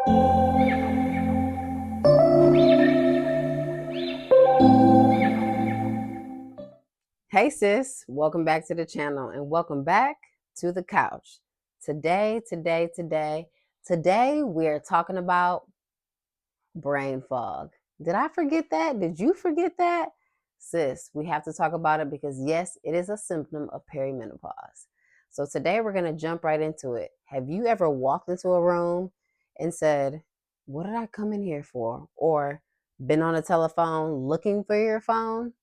Hey sis, welcome back to the channel and welcome back to the couch. Today we're talking about brain fog. Did I forget that? Did you forget that? Sis, we have to talk about it because yes, it is a symptom of perimenopause. So today we're going to jump right into it. Have you ever walked into a room and said, "What did I come in here for?" Or been on a telephone looking for your phone?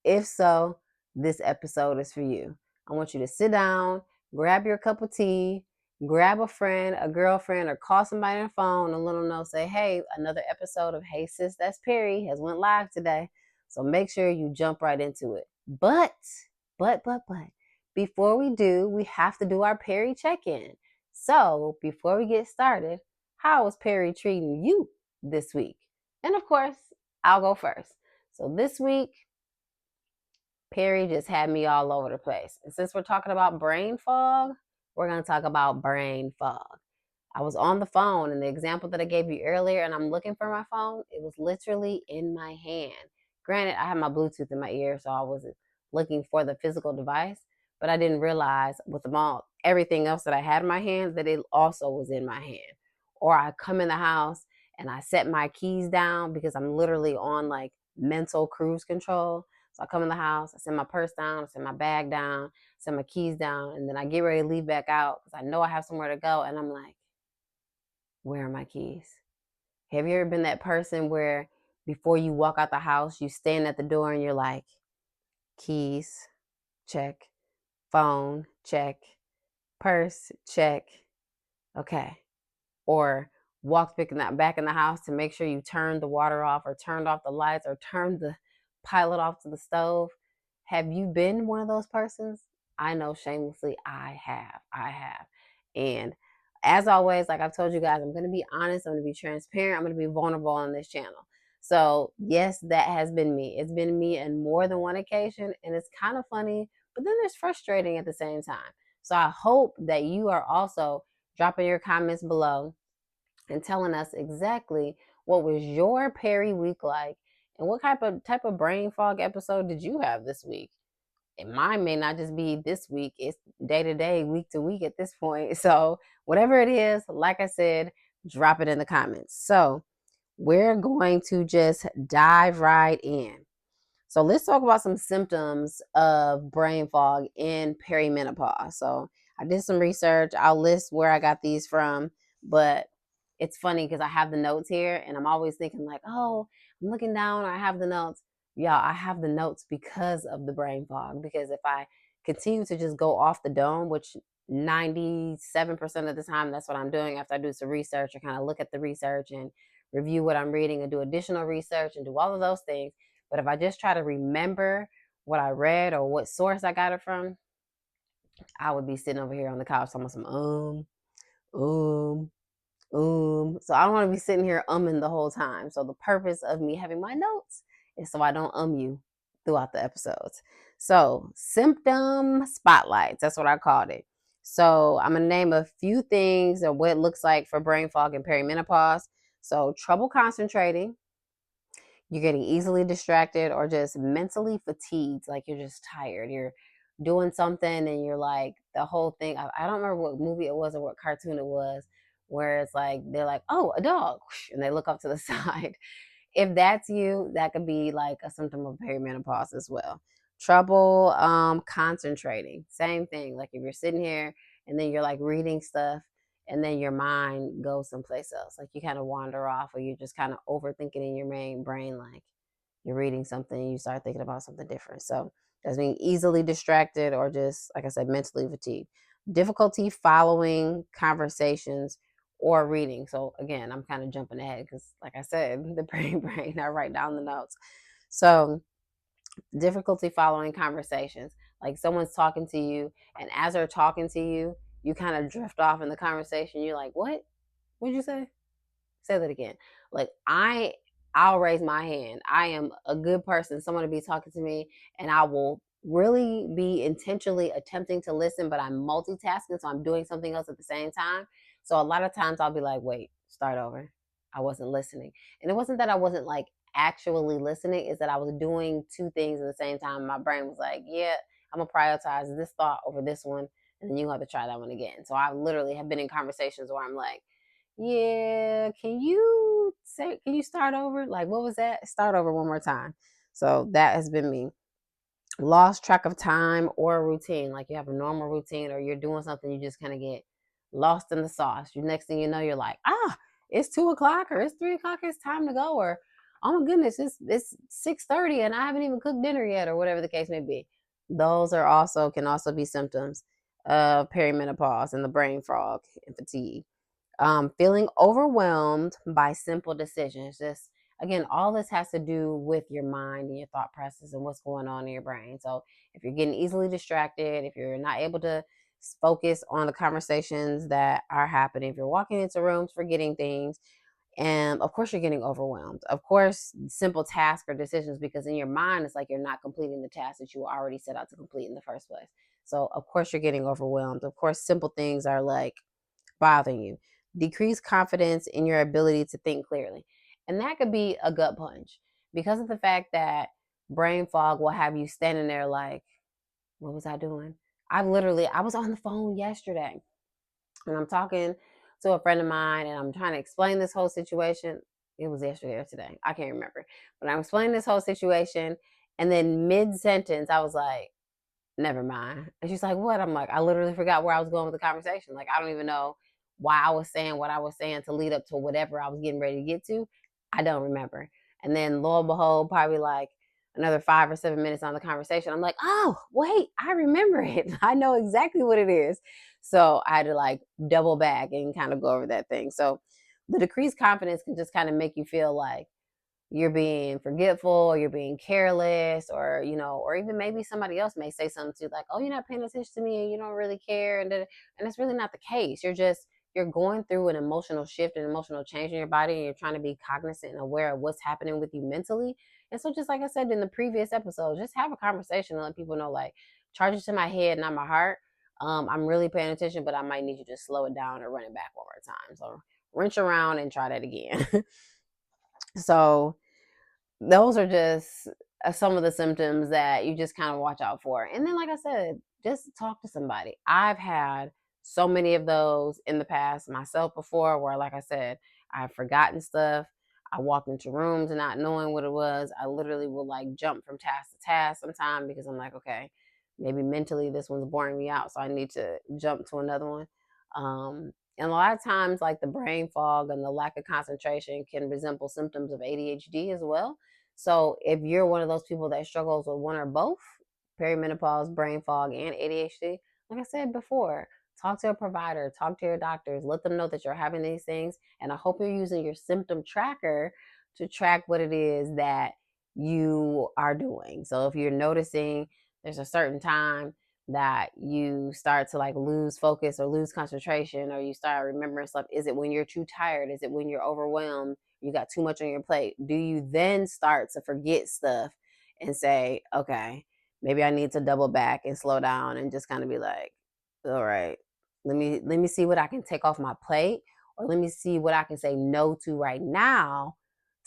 If so, this episode is for you. I want you to sit down, grab your cup of tea, grab a friend, a girlfriend, or call somebody on the phone and let them know, say, hey, another episode of Hey Sis, That's Peri has went live today. So make sure you jump right into it. But, before we do, we have to do our Peri Check-In. So before we get started, how was Peri treating you this week? And of course, I'll go first. So this week, Peri just had me all over the place. And since we're talking about brain fog, we're going to talk about brain fog. I was on the phone, and the example that I gave you earlier, and I'm looking for my phone, it was literally in my hand. Granted, I had my Bluetooth in my ear, so I wasn't looking for the physical device, but I didn't realize with everything else that I had in my hand that it also was in my hand. Or I come in the house and I set my keys down because I'm literally on like mental cruise control. So I come in the house, I set my purse down, I set my bag down, set my keys down, and then I get ready to leave back out because I know I have somewhere to go, and I'm like, where are my keys? Have you ever been that person where before you walk out the house, you stand at the door and you're like, keys, check, phone, check, purse, check, okay. Or walk back in the house to make sure you turned the water off or turned off the lights or turned the pilot off to the stove. Have you been one of those persons? I know shamelessly I have. And as always, like I've told you guys, I'm going to be honest, I'm going to be transparent, I'm going to be vulnerable on this channel. So yes, that has been me. It's been me in more than one occasion, and it's kind of funny, but then there's frustrating at the same time. So I hope that you are also dropping your comments below and telling us exactly what was your Peri week like and what type of brain fog episode did you have this week. And mine may not just be this week, it's day to day, week to week at this point. So whatever it is, like I said, drop it in the comments. So we're going to just dive right in. So let's talk about some symptoms of brain fog in perimenopause. So I did some research. I'll list where I got these from, but it's funny because I have the notes here and I'm always thinking like, oh, I'm looking down, I have the notes. Yeah, I have the notes because of the brain fog. Because if I continue to just go off the dome, which 97% of the time that's what I'm doing after I do some research, I kind of look at the research and review what I'm reading and do additional research and do all of those things. But if I just try to remember what I read or what source I got it from, I would be sitting over here on the couch talking about some um. So I don't want to be sitting here umming the whole time. So the purpose of me having my notes is so I don't you throughout the episodes. So symptom spotlights, that's what I called it. So I'm gonna name a few things of what it looks like for brain fog and perimenopause. So trouble concentrating, you're getting easily distracted or just mentally fatigued, like you're just tired. You're doing something and you're like the whole thing. I don't remember what movie it was or what cartoon it was, where it's like they're like, oh, a dog, and they look up to the side. If that's you, that could be like a symptom of perimenopause as well. Trouble concentrating, same thing. Like if you're sitting here and then you're like reading stuff and then your mind goes someplace else, like you kind of wander off or you're just kind of overthinking in your main brain, like you're reading something and you start thinking about something different. So that's being easily distracted or just, like I said, mentally fatigued. Difficulty following conversations or reading. So again, I'm kind of jumping ahead because, like I said, the brain, I write down the notes. So difficulty following conversations, like someone's talking to you, and as they're talking to you, you kind of drift off in the conversation. You're like, what'd you say? Say that again. Like I'll raise my hand. I am a good person. Someone to be talking to me, and I will really be intentionally attempting to listen, but I'm multitasking, so I'm doing something else at the same time. So a lot of times I'll be like, wait, start over. I wasn't listening. And it wasn't that I wasn't like actually listening, is that I was doing two things at the same time. My brain was like, yeah, I'm gonna prioritize this thought over this one, and then you have to try that one again. So I literally have been in conversations where I'm like, yeah, can you start over? Like, what was that? Start over one more time. So that has been me. Lost track of time or routine. Like you have a normal routine or you're doing something, you just kind of get lost in the sauce. You next thing you know, you're like, it's 2:00 or it's 3:00, it's time to go, or oh my goodness, it's 6:30 and I haven't even cooked dinner yet, or whatever the case may be. Those can also be symptoms of perimenopause and the brain fog and fatigue. Feeling overwhelmed by simple decisions. Just again, all this has to do with your mind and your thought process and what's going on in your brain. So if you're getting easily distracted, if you're not able to focus on the conversations that are happening, if you're walking into rooms forgetting things, and of course you're getting overwhelmed. Of course, simple tasks or decisions, because in your mind it's like you're not completing the task that you already set out to complete in the first place. So of course you're getting overwhelmed. Of course, simple things are like bothering you. Decrease confidence in your ability to think clearly. And that could be a gut punch because of the fact that brain fog will have you standing there like, what was I doing? I was on the phone yesterday and I'm talking to a friend of mine and I'm trying to explain this whole situation. It was yesterday or today. I can't remember. But I'm explaining this whole situation. And then mid sentence, I was like, never mind. And she's like, what? I'm like, I literally forgot where I was going with the conversation. Like, I don't even know why I was saying what I was saying to lead up to whatever I was getting ready to get to. I don't remember. And then lo and behold, probably like another 5 or 7 minutes on the conversation, I'm like, oh, wait, I remember it. I know exactly what it is. So I had to like double back and kind of go over that thing. So the decreased confidence can just kind of make you feel like you're being forgetful or you're being careless, or or even maybe somebody else may say something to you like, oh, you're not paying attention to me and you don't really care, and it's really not the case. You're going through an emotional shift, an emotional change in your body, and you're trying to be cognizant and aware of what's happening with you mentally. And so just like I said in the previous episode, just have a conversation and let people know, like, charge it to my head, not my heart. I'm really paying attention, but I might need you to slow it down or run it back one more time. So wrench around and try that again. So those are just some of the symptoms that you just kind of watch out for. And then, like I said, just talk to somebody. I've had so many of those in the past myself before, where, like I said, I've forgotten stuff. I walked into rooms and not knowing what it was. I literally will like jump from task to task sometimes because I'm like, okay, maybe mentally this one's boring me out, so I need to jump to another one. And a lot of times, like the brain fog and the lack of concentration can resemble symptoms of ADHD as well. So if you're one of those people that struggles with one or both, perimenopause, brain fog, and ADHD, like I said before, talk to a provider, talk to your doctors, let them know that you're having these things. And I hope you're using your symptom tracker to track what it is that you are doing. So if you're noticing there's a certain time that you start to like lose focus or lose concentration, or you start remembering stuff, is it when you're too tired? Is it when you're overwhelmed? You got too much on your plate? Do you then start to forget stuff and say, okay, maybe I need to double back and slow down and just kind of be like, all right, let me see what I can take off my plate, or let me see what I can say no to right now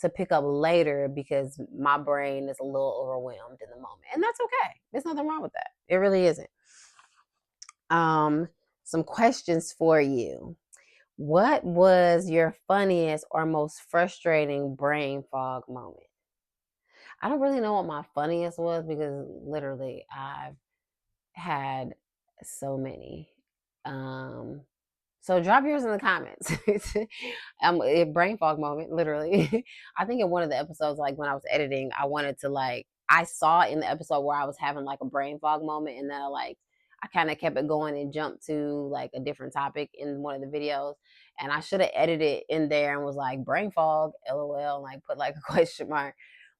to pick up later because my brain is a little overwhelmed in the moment. And that's okay. There's nothing wrong with that. It really isn't. Some questions for you. What was your funniest or most frustrating brain fog moment? I don't really know what my funniest was because literally I've had so many. So drop yours in the comments. A brain fog moment, literally. I think in one of the episodes, like when I was editing, I wanted to like, I saw in the episode where I was having like a brain fog moment, and then I kind of kept it going and jumped to like a different topic in one of the videos. And I should have edited in there and was like brain fog, LOL, and like put like a question mark.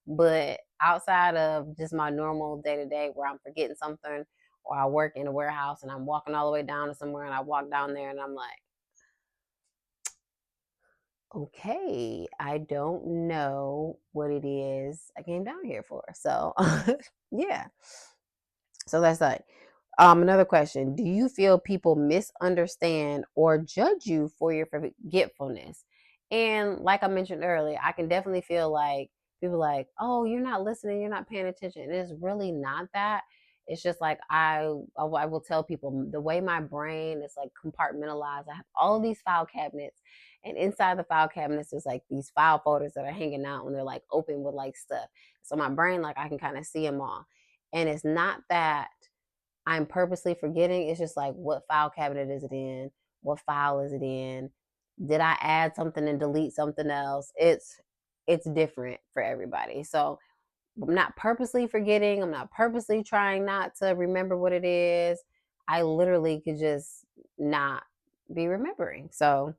But outside of just my normal day to day where I'm forgetting something, or I work in a warehouse and I'm walking all the way down to somewhere and I walk down there and I'm like, okay, I don't know what it is I came down here for. So, yeah. So that's like another question. Do you feel people misunderstand or judge you for your forgetfulness? And like I mentioned earlier, I can definitely feel like people like, oh, you're not listening, you're not paying attention. And it's really not that. It's just like I will tell people the way my brain is like compartmentalized. I have all of these file cabinets, and inside the file cabinets there's like these file folders that are hanging out when they're like open with like stuff. So my brain, like, I can kind of see them all, and it's not that I'm purposely forgetting. It's just like, what file cabinet is it in? What file is it in? Did I add something and delete something else? It's different for everybody. So I'm not purposely forgetting. I'm not purposely trying not to remember what it is. I literally could just not be remembering. So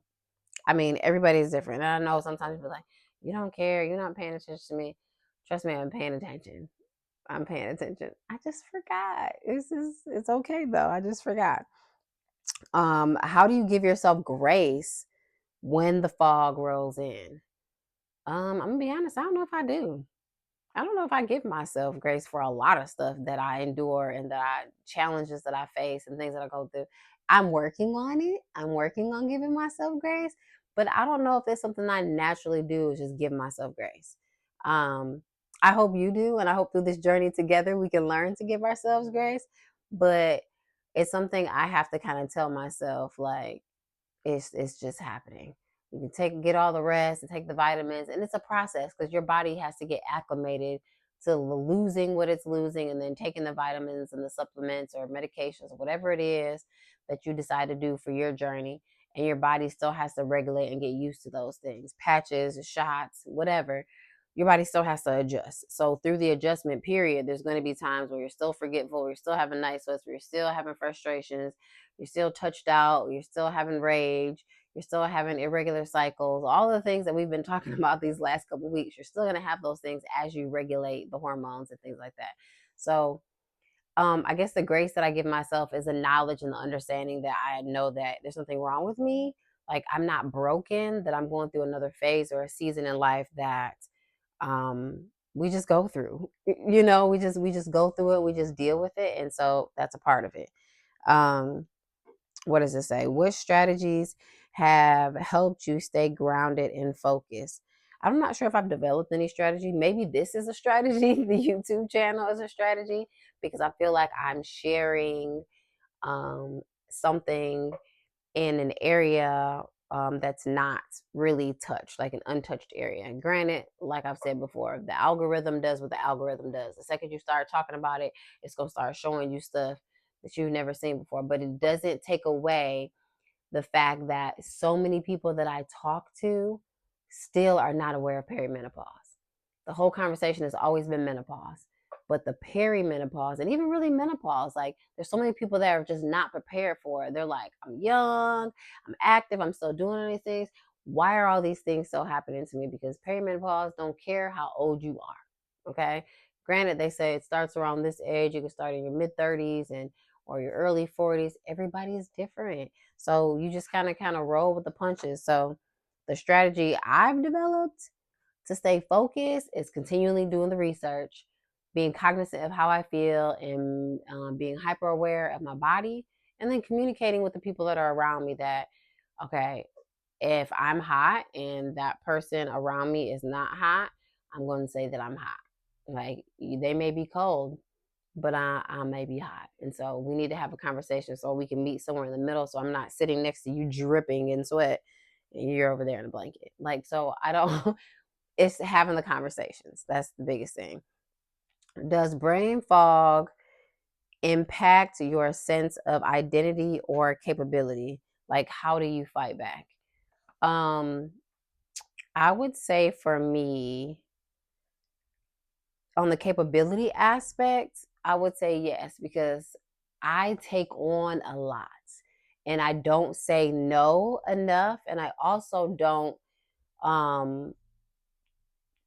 I mean, everybody's different. And I know sometimes people are like, you don't care, you're not paying attention to me. Trust me, I'm paying attention. I'm paying attention. I just forgot. It's okay though. I just forgot. How do you give yourself grace when the fog rolls in? I'm gonna be honest, I don't know if I do. I don't know if I give myself grace for a lot of stuff that I endure and challenges that I face and things that I go through. I'm working on it. I'm working on giving myself grace, but I don't know if it's something I naturally do is just give myself grace. Um, I hope you do, and I hope through this journey together we can learn to give ourselves grace. But it's something I have to kind of tell myself, like, it's just happening. You can get all the rest and take the vitamins, and it's a process because your body has to get acclimated to losing what it's losing, and then taking the vitamins and the supplements or medications or whatever it is that you decide to do for your journey. And your body still has to regulate and get used to those things, patches, shots, whatever. Your body still has to adjust. So through the adjustment period, there's going to be times where you're still forgetful, you're still having night sweats, you're still having frustrations, you're still touched out, you're still having rage, you're still having irregular cycles, all the things that we've been talking about these last couple of weeks. You're still going to have those things as you regulate the hormones and things like that. So I guess the grace that I give myself is the knowledge and the understanding that I know that there's something wrong with me. Like, I'm not broken, that I'm going through another phase or a season in life that we just go through. We just go through it, we just deal with it, and so that's a part of it. um what does it say? What strategies have helped you stay grounded and focused? I'm not sure if I've developed any strategy. Maybe this is a strategy. The YouTube channel is a strategy because I feel like I'm sharing something in an area that's not really touched, like an untouched area. And granted, like I've said before, the algorithm does what the algorithm does. The second you start talking about it, it's going to start showing you stuff that you've never seen before. But it doesn't take away the fact that so many people that I talk to still are not aware of perimenopause. The whole conversation has always been menopause. But the perimenopause and even really menopause, like, there's so many people that are just not prepared for it. They're like, I'm young, I'm active, I'm still doing all these things. Why are all these things still happening to me? Because perimenopause don't care how old you are. Okay. Granted, they say it starts around this age. You can start in your mid 30s and or your early 40s. Everybody is different. So you just kind of roll with the punches. So the strategy I've developed to stay focused is continually doing the research, being cognizant of how I feel, and being hyper aware of my body, and then communicating with the people that are around me that, okay, if I'm hot and that person around me is not hot, I'm going to say that I'm hot. Like, they may be cold, but I may be hot. And so we need to have a conversation so we can meet somewhere in the middle. So I'm not sitting next to you dripping in sweat and you're over there in a blanket. Like, so I don't, it's having the conversations. That's the biggest thing. Does brain fog impact your sense of identity or capability? Like, how do you fight back? Um, I would say for me, on the capability aspect, I would say yes, because I take on a lot and I don't say no enough. And I also don't um,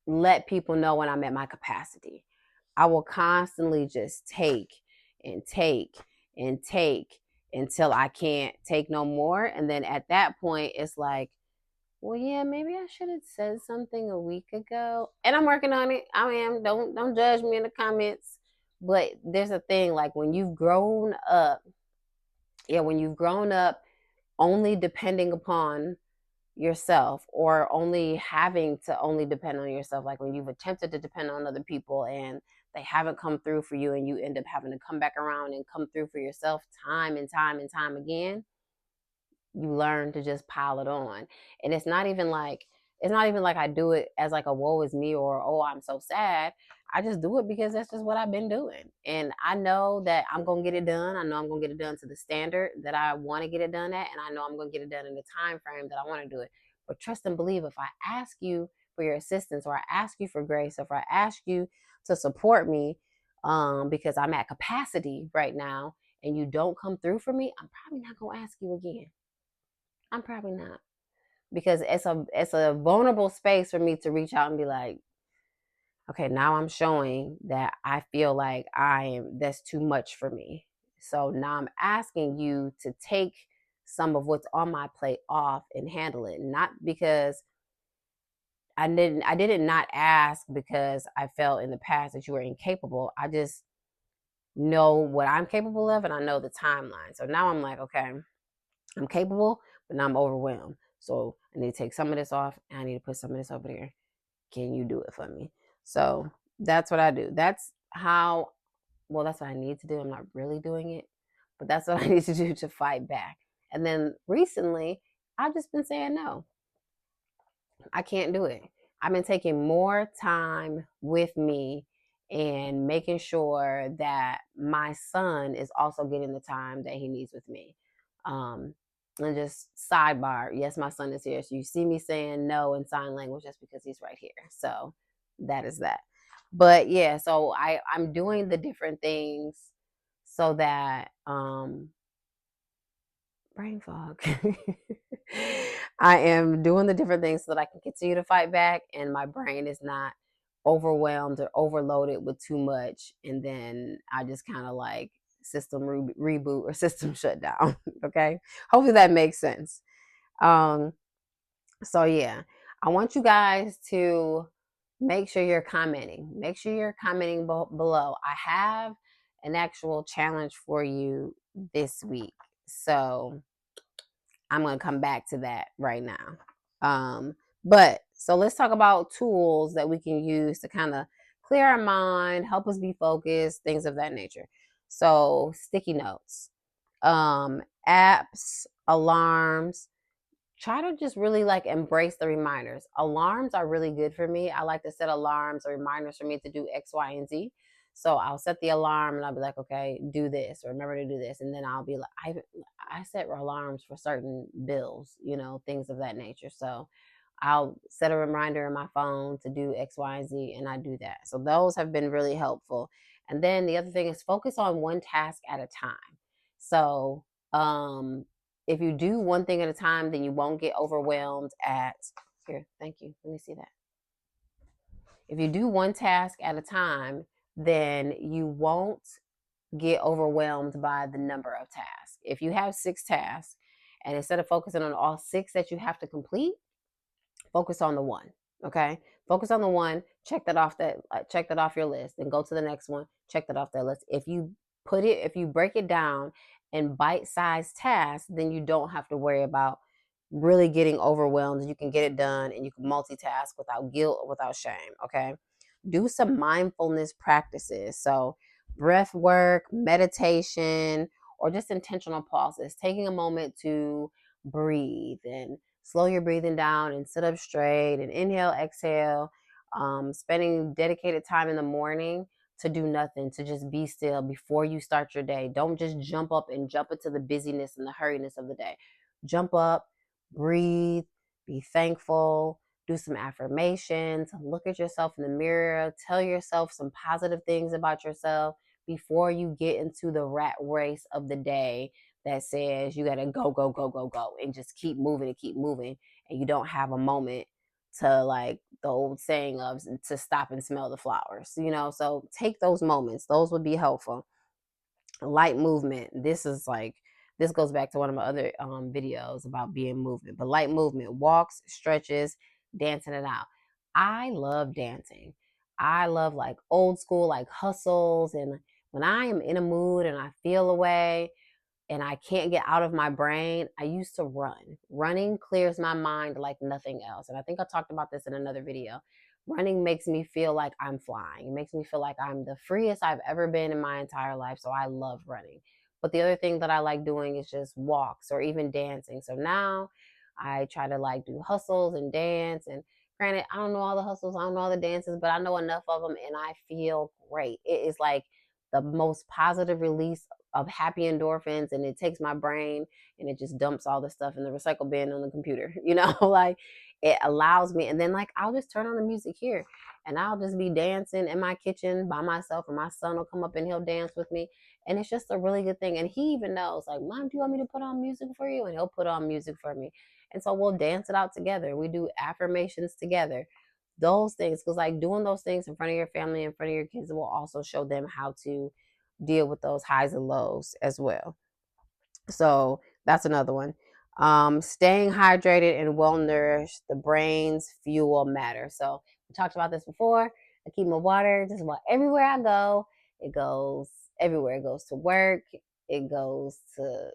let people know when I'm at my capacity. I will constantly just take and take and take until I can't take no more. And then at that point, it's like, well, yeah, maybe I should have said something a week ago. And I'm working on it. I am. Don't judge me in the comments. But there's a thing, like, when you've grown up, only depending upon yourself, or only having to only depend on yourself, like when you've attempted to depend on other people and they haven't come through for you, and you end up having to come back around and come through for yourself time and time and time again, you learn to just pile it on. And it's not even like I do it as like a woe is me, or oh, I'm so sad. I just do it because that's just what I've been doing. And I know that I'm gonna get it done. I know I'm gonna get it done to the standard that I want to get it done at, and I know I'm gonna get it done in the time frame that I want to do it. But trust and believe, if I ask you for your assistance, or I ask you for grace, or if I ask you to support me, because I'm at capacity right now, and you don't come through for me, I'm probably not gonna ask you again. I'm probably not, because it's a vulnerable space for me to reach out and be like, okay, now I'm showing that I feel like that's too much for me. So now I'm asking you to take some of what's on my plate off and handle it. Not because I didn't not ask because I felt in the past that you were incapable. I just know what I'm capable of, and I know the timeline. So now I'm like, okay, I'm capable, but now I'm overwhelmed. So I need to take some of this off, and I need to put some of this over there. Can you do it for me? So that's what I do. That's what I need to do. I'm not really doing it, but that's what I need to do to fight back. And then recently, I've just been saying no. I can't do it. I've been taking more time with me and making sure that my son is also getting the time that he needs with me. Um, and just sidebar, yes, my son is here. So you see me saying no in sign language just because he's right here. So that is that. But yeah, so I'm doing the different things so that brain fog. I am doing the different things so that I can continue to fight back, and my brain is not overwhelmed or overloaded with too much. And then I just kind of like system reboot or system shutdown. Okay. Hopefully that makes sense. Um, so yeah, I want you guys to make sure you're commenting. Make sure you're commenting below. I have an actual challenge for you this week. So I'm going to come back to that right now. But so let's talk about tools that we can use to kind of clear our mind, help us be focused, things of that nature. So sticky notes, apps, alarms. Try to just really like embrace the reminders. Alarms are really good for me. I like to set alarms or reminders for me to do X, Y, and Z. So I'll set the alarm and I'll be like, okay, do this, or remember to do this. And then I'll be like, I set alarms for certain bills, things of that nature. So I'll set a reminder in my phone to do X, Y, and Z, and I do that. So those have been really helpful. And then the other thing is focus on one task at a time. So if you do one thing at a time, then you won't get overwhelmed at here. Thank you. Let me see that. If you do one task at a time, then you won't get overwhelmed by the number of tasks. If you have 6 tasks, and instead of focusing on all 6 that you have to complete, focus on the one. Okay, focus on the one. Check that off your list, and go to the next one. Check that off that list. If you break it down in bite-sized tasks, then you don't have to worry about really getting overwhelmed. You can get it done, and you can multitask without guilt or without shame. Okay, do some mindfulness practices. So breath work, meditation, or just intentional pauses, taking a moment to breathe and slow your breathing down and sit up straight and inhale, exhale. Spending dedicated time in the morning to do nothing, to just be still before you start your day. Don't just jump up and jump into the busyness and the hurriness of the day. Jump up, breathe, be thankful, do some affirmations, look at yourself in the mirror, tell yourself some positive things about yourself before you get into the rat race of the day that says you got to go, go, go, go, go, and just keep moving and keep moving. And you don't have a moment to, like the old saying of, to stop and smell the flowers, So take those moments. Those would be helpful. Light movement. This goes back to one of my other videos about being movement, but light movement, walks, stretches, dancing it out. I love dancing. I love like old school, like hustles. And when I am in a mood and I feel a way, and I can't get out of my brain, I used to run. Running clears my mind like nothing else. And I think I talked about this in another video. Running makes me feel like I'm flying. It makes me feel like I'm the freest I've ever been in my entire life. So I love running. But the other thing that I like doing is just walks or even dancing. So now I try to like do hustles and dance. And granted, I don't know all the hustles, I don't know all the dances, but I know enough of them and I feel great. It is like the most positive release of happy endorphins, and it takes my brain and it just dumps all the stuff in the recycle bin on the computer, like it allows me. And then like I'll just turn on the music here and I'll just be dancing in my kitchen by myself, or my son will come up and he'll dance with me. And it's just a really good thing. And he even knows, like, Mom, do you want me to put on music for you? And he'll put on music for me. And so we'll dance it out together. We do affirmations together. Those things, because like doing those things in front of your family, in front of your kids, will also show them how to deal with those highs and lows as well. So that's another one. Staying hydrated and well nourished, the brain's fuel matter. So we talked about this before. I keep my water just about everywhere I go. It goes everywhere. It goes to work. It goes to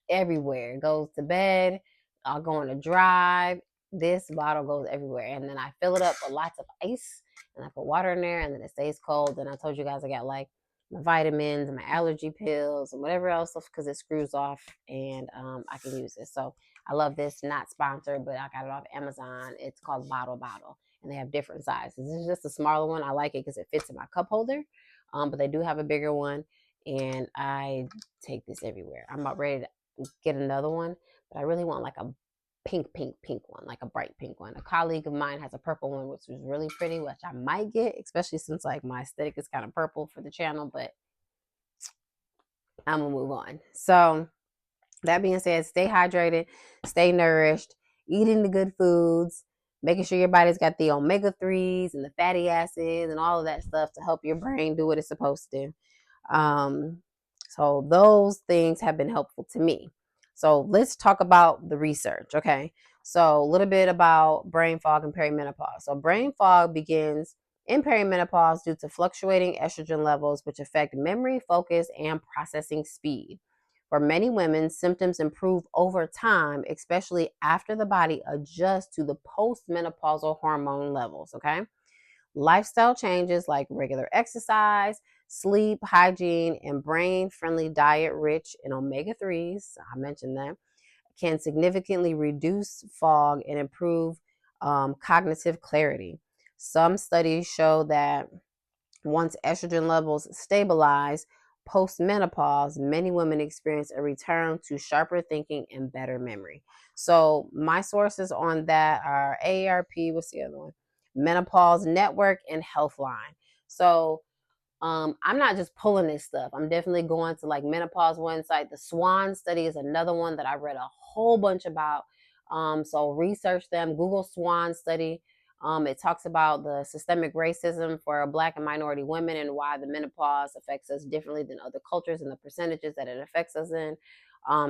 everywhere. It goes to bed. I'll go on a drive. This bottle goes everywhere. And then I fill it up with lots of ice and I put water in there and then it stays cold. And I told you guys I got like my vitamins and my allergy pills and whatever else because it screws off and I can use it. So I love this. Not sponsored, but I got it off Amazon. It's called Bottle and they have different sizes. This is just a smaller one. I like it because it fits in my cup holder, but they do have a bigger one and I take this everywhere. I'm about ready to get another one, but I really want like a pink one, like a bright pink one. A colleague of mine has a purple one, which is really pretty, which I might get, especially since like my aesthetic is kind of purple for the channel, but I'm gonna move on. So that being said, stay hydrated, stay nourished, eating the good foods, making sure your body's got the omega-3s and the fatty acids and all of that stuff to help your brain do what it's supposed to do. So those things have been helpful to me. So let's talk about the research, okay? So a little bit about brain fog and perimenopause. So brain fog begins in perimenopause due to fluctuating estrogen levels, which affect memory, focus, and processing speed. For many women, symptoms improve over time, especially after the body adjusts to the postmenopausal hormone levels, okay? Lifestyle changes like regular exercise, sleep, hygiene, and brain-friendly diet rich in omega-3s, I mentioned that, can significantly reduce fog and improve cognitive clarity. Some studies show that once estrogen levels stabilize post-menopause, many women experience a return to sharper thinking and better memory. So my sources on that are AARP, what's the other one? Menopause Network and Healthline. So I'm not just pulling this stuff. I'm definitely going to like Menopause one site. The Swan study is another one that I read a whole bunch about. So research them. Google Swan study. It talks about the systemic racism for Black and minority women and why the menopause affects us differently than other cultures and the percentages that it affects us in.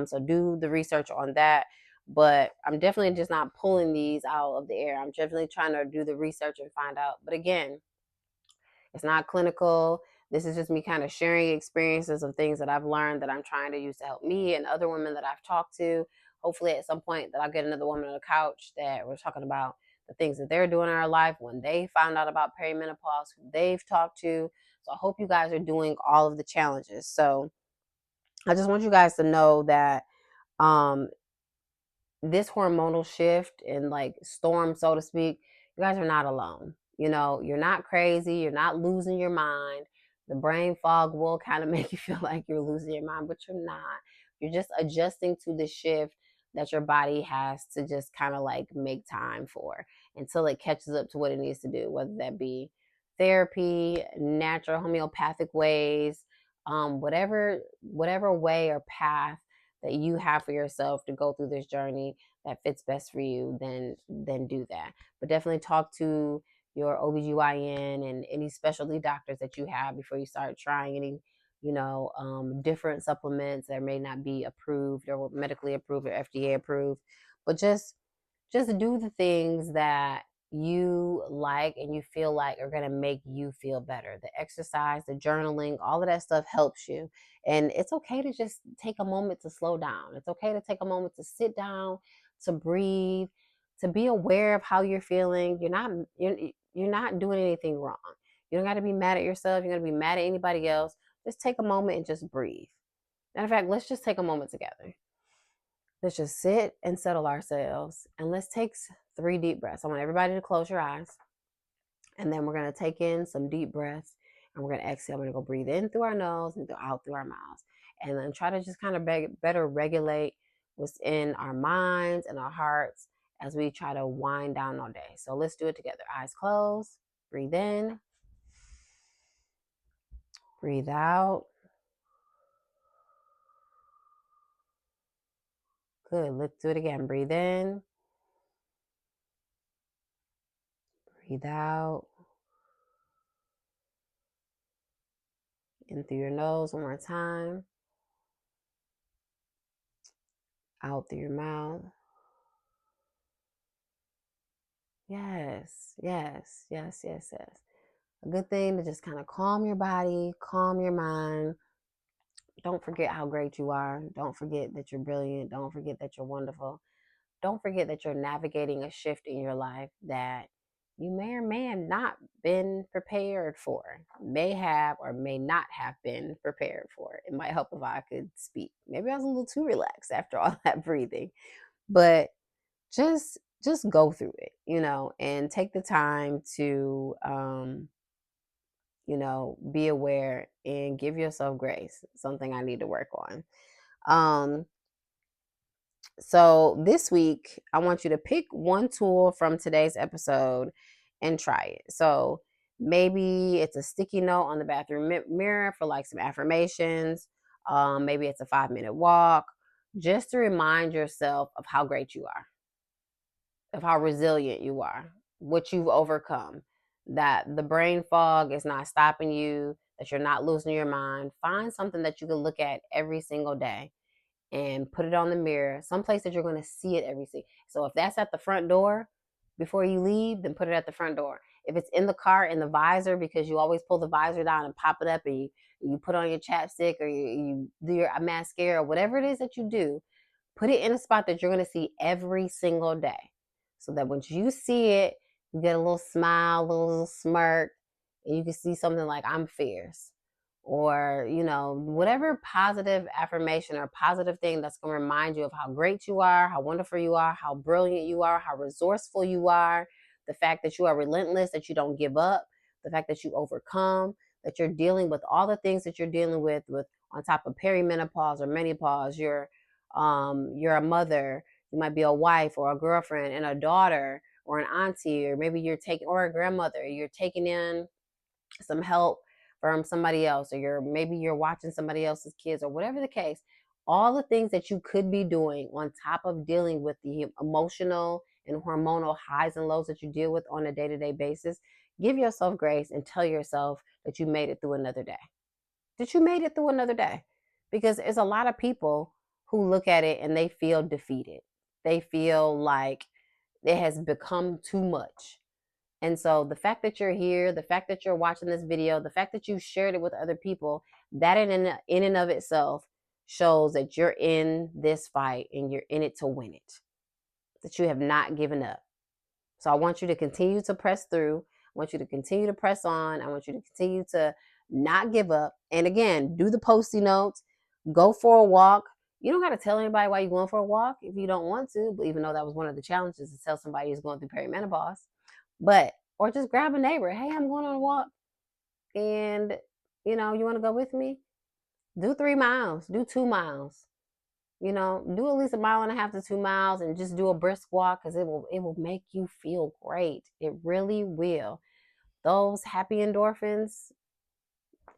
So do the research on that. But I'm definitely just not pulling these out of the air. I'm definitely trying to do the research and find out. But again, it's not clinical. This is just me kind of sharing experiences of things that I've learned that I'm trying to use to help me and other women that I've talked to. Hopefully at some point that I'll get another woman on the couch that we're talking about the things that they're doing in our life when they found out about perimenopause, who they've talked to. So I hope you guys are doing all of the challenges. So I just want you guys to know that um, this hormonal shift and like storm, so to speak, you guys are not alone. You're not crazy. You're not losing your mind. The brain fog will kind of make you feel like you're losing your mind, but you're not. You're just adjusting to the shift that your body has to just kind of like make time for until it catches up to what it needs to do, whether that be therapy, natural homeopathic ways, whatever way or path that you have for yourself to go through this journey that fits best for you, then do that. But definitely talk to your OBGYN and any specialty doctors that you have before you start trying any, different supplements that may not be approved or medically approved or FDA approved. But just do the things that you like and you feel like are going to make you feel better. The exercise, the journaling, all of that stuff helps you. And it's okay to just take a moment to slow down. It's okay to take a moment to sit down, to breathe, to be aware of how you're feeling. You're not doing anything wrong. You don't got to be mad at yourself. You're going to be mad at anybody else. Just take a moment and just breathe. Matter of fact, let's just take a moment together. Let's just sit and settle ourselves. And let's take 3 deep breaths. I want everybody to close your eyes. And then we're going to take in some deep breaths. And we're going to exhale. We're going to go breathe in through our nose and out through our mouths. And then try to just kind of better regulate what's in our minds and our hearts as we try to wind down all day. So let's do it together. Eyes closed. Breathe in. Breathe out. Good. Let's do it again. Breathe in. Breathe out. In through your nose one more time. Out through your mouth. Yes, yes, yes, yes, yes. A good thing to just kind of calm your body, calm your mind. Don't forget how great you are. Don't forget that you're brilliant. Don't forget that you're wonderful. Don't forget that you're navigating a shift in your life that you may or may have not been prepared for, may have or may not have been prepared for. It might help if I could speak. Maybe I was a little too relaxed after all that breathing, but just go through it, and take the time to, be aware and give yourself grace. Something I need to work on. So this week, I want you to pick one tool from today's episode and try it. So maybe it's a sticky note on the bathroom mirror for like some affirmations. Maybe it's a 5-minute walk, just to remind yourself of how great you are, of how resilient you are, what you've overcome, that the brain fog is not stopping you, that you're not losing your mind. Find something that you can look at every single day and put it on the mirror, someplace that you're going to see it every single. So if that's at the front door before you leave, then put it at the front door. If it's in the car, in the visor, because you always pull the visor down and pop it up, and you put on your chapstick, or you do your mascara, whatever it is that you do, put it in a spot that you're going to see every single day. So that once you see it, you get a little smile, a little smirk, and you can see something like, I'm fierce. Or, whatever positive affirmation or positive thing that's going to remind you of how great you are, how wonderful you are, how brilliant you are, how resourceful you are, the fact that you are relentless, that you don't give up, the fact that you overcome, that you're dealing with all the things that you're dealing with on top of perimenopause or menopause. You're a mother, you might be a wife or a girlfriend and a daughter or an auntie, or maybe or a grandmother. You're taking in some help from somebody else, or maybe you're watching somebody else's kids, or whatever the case. All the things that you could be doing on top of dealing with the emotional and hormonal highs and lows that you deal with on a day-to-day basis, give yourself grace and tell yourself that you made it through another day. That you made it through another day. Because there's a lot of people who look at it and they feel defeated. They feel like it has become too much. And so the fact that you're here, the fact that you're watching this video, the fact that you shared it with other people, that in and of itself shows that you're in this fight and you're in it to win it, that you have not given up. So I want you to continue to press through. I want you to continue to press on. I want you to continue to not give up. And again, do the Post-it notes, go for a walk. You don't got to tell anybody why you're going for a walk if you don't want to, but even though that was one of the challenges, to tell somebody who's going through perimenopause. Or just grab a neighbor. Hey, I'm going on a walk, and you want to go with me? Do 3 miles, do 2 miles, do at least 1.5 to 2 miles, and just do a brisk walk, because it will make you feel great. It really will. Those happy endorphins,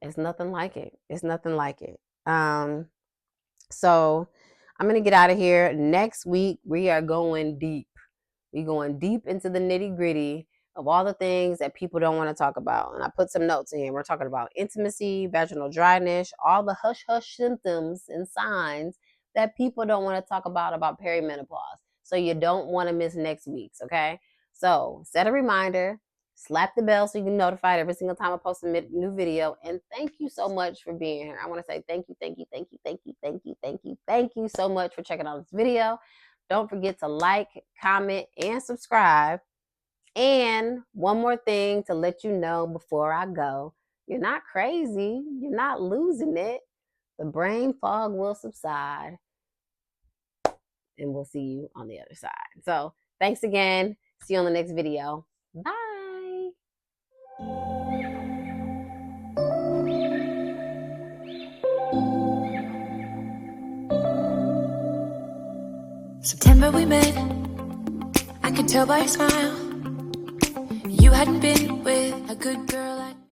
it's nothing like it. It's nothing like it. So I'm gonna get out of here. Next week we are going deep. We're going deep into the nitty-gritty of all the things that people don't want to talk about. And I put some notes in here. We're talking about intimacy, vaginal dryness, all the hush-hush symptoms and signs that people don't want to talk about perimenopause. So you don't want to miss next week's, okay? So set a reminder, slap the bell so you can be notified every single time I post a new video. And thank you so much for being here. I want to say thank you, thank you, thank you, thank you, thank you, thank you, thank you so much for checking out this video. Don't forget to like, comment, and subscribe. And one more thing to let you know before I go. You're not crazy. You're not losing it. The brain fog will subside. And we'll see you on the other side. So thanks again. See you on the next video. Bye. September we met, I could tell by your smile, you hadn't been with a good girl like